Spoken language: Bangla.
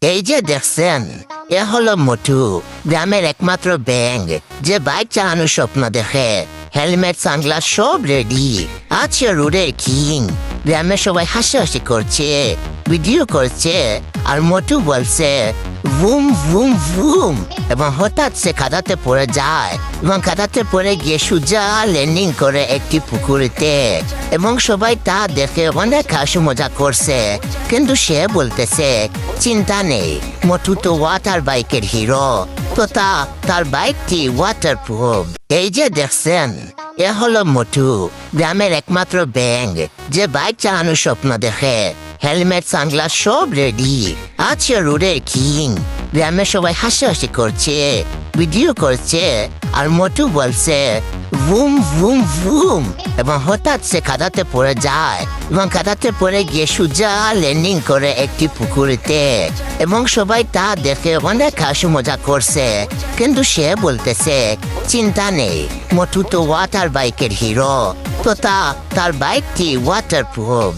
এই যে দেখছেন, এ হলো মোটু, গ্রামের একমাত্র ব্যাঙ যে বাইক চালানোর স্বপ্ন দেখে। হেলমেট, সানগ্লাস সব রেডি আছে, রোডের কিং। গ্রামে সবাই হাসাহাসি করছে, ভিডিও করছে, আর মোটু বলছে বুম বুম বুম। এবং হঠাৎ সে কাদাতে পড়ে যায় এবং কাদাতে পড়ে গিয়ে সোজা ল্যান্ডিং করে একটি পুকুরেতে। এবং সবাই তা দেখে অনেক হাসি মজা করছে, কিন্তু সে বলতেছে চিন্তা নেই, মোটু তো ওয়াটার বাইকের হিরো, তো তার বাইকটি ওয়াটার প্রুফ। এই যে দেখছেন, এ হলো মোটু, গ্রামের একমাত্র ব্যাঙ যে বাইক চালানোর স্বপ্ন দেখে। হেলমেট, সানগ্লাস সব রেডি আছে, রোডের কিং। গ্রামে সবাই হাসাহাসি করছে, ভিডিও করছে, আর মোটু বলছে বুম বুম বুম। এবং হঠাৎ সে কাদাতে পড়ে যায় এবং কাদাতে পড়ে গিয়ে সোজা ল্যান্ডিং করে একটি পুকুরেতে। এবং সবাই তা দেখে অনেক হাসি মজা করছে, কিন্তু সে বলতেছে চিন্তা নেই, মোটু তো ওয়াটার বাইকের হিরো, তো তার বাইকটি ওয়াটার প্রুফ।